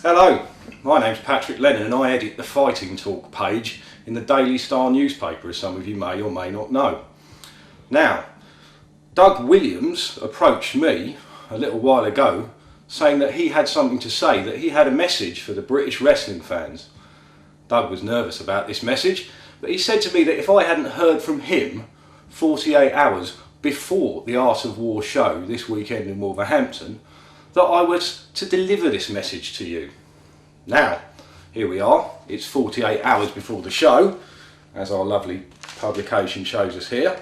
Hello, my name's Patrick Lennon and I edit the Fighting Talk page in the Daily Star newspaper, as some of you may or may not know. Now, Doug Williams approached me a little while ago saying that he had something to say, that he had a message for the British wrestling fans. Doug was nervous about this message, but he said to me that if I hadn't heard from him 48 hours before the Art of War show this weekend in Wolverhampton, that I was to deliver this message to you. Now, here we are, it's 48 hours before the show, as our lovely publication shows us here,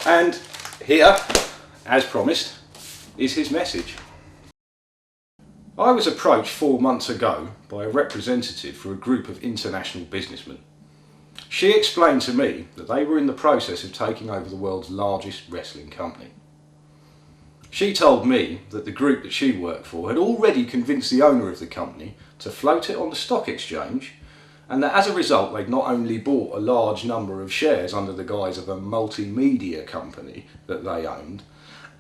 and here, as promised, is his message. I was approached 4 months ago by a representative for a group of international businessmen. She explained to me that they were in the process of taking over the world's largest wrestling company. She told me that the group that she worked for had already convinced the owner of the company to float it on the stock exchange, and that as a result they'd not only bought a large number of shares under the guise of a multimedia company that they owned,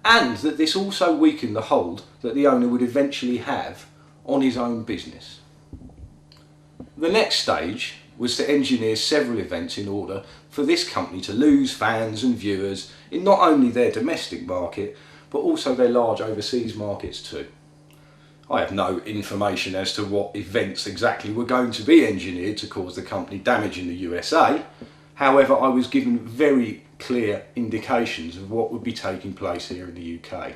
and that this also weakened the hold that the owner would eventually have on his own business. The next stage was to engineer several events in order for this company to lose fans and viewers in not only their domestic market, but also their large overseas markets too. I have no information as to what events exactly were going to be engineered to cause the company damage in the USA. However, I was given very clear indications of what would be taking place here in the UK.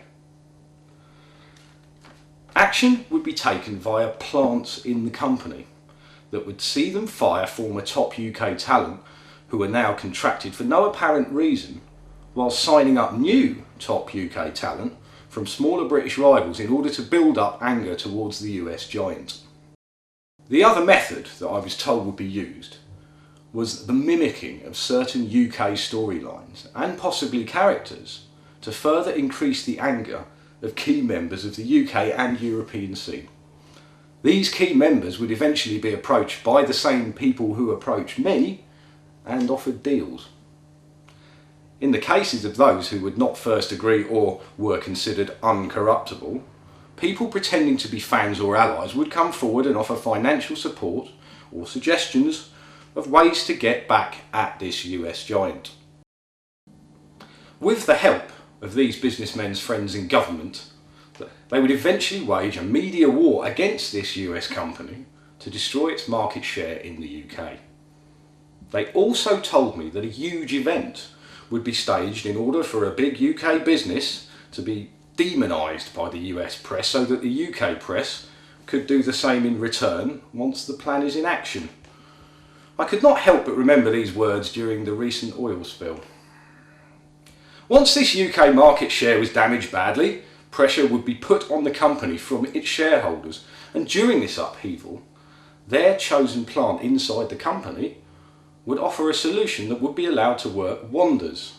Action would be taken via plants in the company that would see them fire former top UK talent who are now contracted for no apparent reason, while signing up new top UK talent from smaller British rivals in order to build up anger towards the US giant. The other method that I was told would be used was the mimicking of certain UK storylines and possibly characters to further increase the anger of key members of the UK and European scene. These key members would eventually be approached by the same people who approached me and offered deals. In the cases of those who would not first agree or were considered uncorruptible, people pretending to be fans or allies would come forward and offer financial support or suggestions of ways to get back at this US giant. With the help of these businessmen's friends in government, they would eventually wage a media war against this US company to destroy its market share in the UK. They also told me that a huge event would be staged in order for a big UK business to be demonised by the US press so that the UK press could do the same in return once the plan is in action. I could not help but remember these words during the recent oil spill. Once this UK market share was damaged badly, pressure would be put on the company from its shareholders, and during this upheaval, their chosen plant inside the company would offer a solution that would be allowed to work wonders,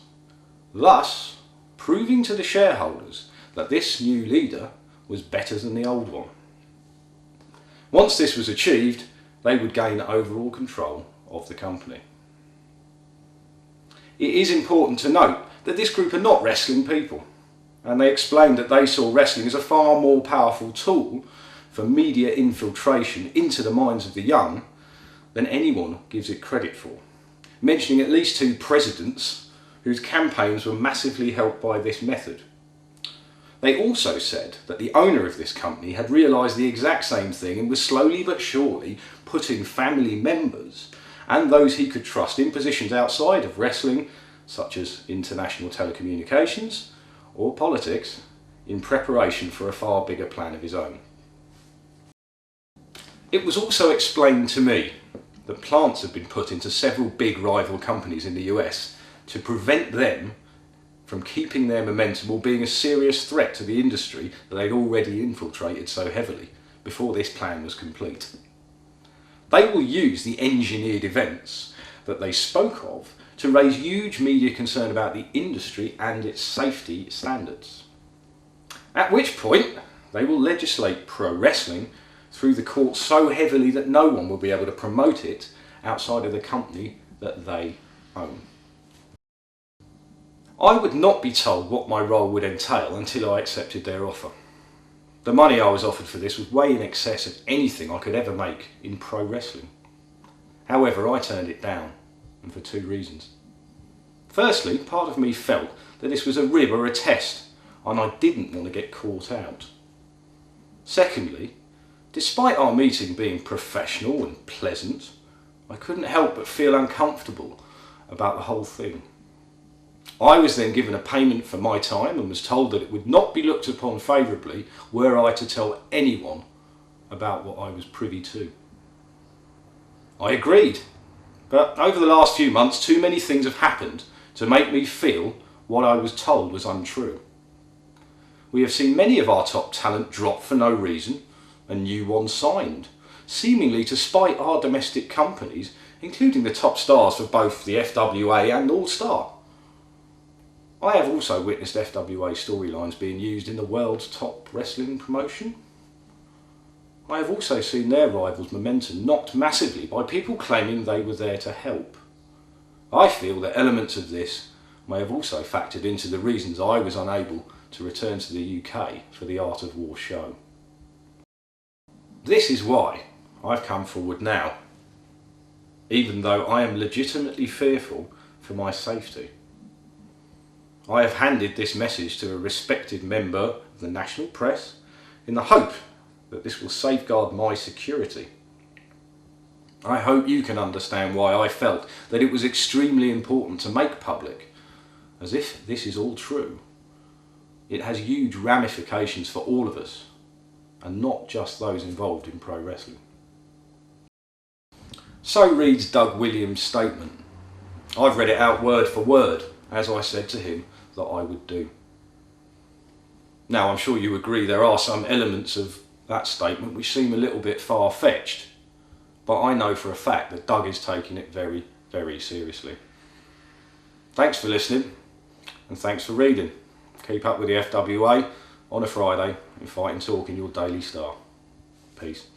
thus proving to the shareholders that this new leader was better than the old one. Once this was achieved, they would gain overall control of the company. It is important to note that this group are not wrestling people, and they explained that they saw wrestling as a far more powerful tool for media infiltration into the minds of the young than anyone gives it credit for, mentioning at least 2 presidents whose campaigns were massively helped by this method. They also said that the owner of this company had realised the exact same thing and was slowly but surely putting family members and those he could trust in positions outside of wrestling, such as international telecommunications or politics, in preparation for a far bigger plan of his own. It was also explained to me that plants had been put into several big rival companies in the US to prevent them from keeping their momentum or being a serious threat to the industry that they'd already infiltrated so heavily before this plan was complete. They will use the engineered events that they spoke of to raise huge media concern about the industry and its safety standards. At which point, they will legislate pro wrestling through the courts so heavily that no one will be able to promote it outside of the company that they own. I would not be told what my role would entail until I accepted their offer. The money I was offered for this was way in excess of anything I could ever make in pro wrestling. However, I turned it down, and for two reasons. Firstly, part of me felt that this was a rib or a test, and I didn't want to get caught out. Secondly, despite our meeting being professional and pleasant, I couldn't help but feel uncomfortable about the whole thing. I was then given a payment for my time and was told that it would not be looked upon favourably were I to tell anyone about what I was privy to. I agreed, but over the last few months too many things have happened to make me feel what I was told was untrue. We have seen many of our top talent drop for no reason and new ones signed, seemingly to spite our domestic companies, including the top stars for both the FWA and All Star. I have also witnessed FWA storylines being used in the world's top wrestling promotion. I have also seen their rivals' momentum knocked massively by people claiming they were there to help. I feel that elements of this may have also factored into the reasons I was unable to return to the UK for the Art of War show. This is why I've come forward now, even though I am legitimately fearful for my safety. I have handed this message to a respected member of the national press in the hope that this will safeguard my security. I hope you can understand why I felt that it was extremely important to make public, as if this is all true. It has huge ramifications for all of us, and not just those involved in pro wrestling. So reads Doug Williams' statement. I've read it out word for word, as I said to him that I would do. Now, I'm sure you agree there are some elements of that statement which seem a little bit far-fetched, but I know for a fact that Doug is taking it very, very seriously. Thanks for listening, and thanks for reading. Keep up with the FWA on a Friday in Fight and Talk in your Daily Star. Peace.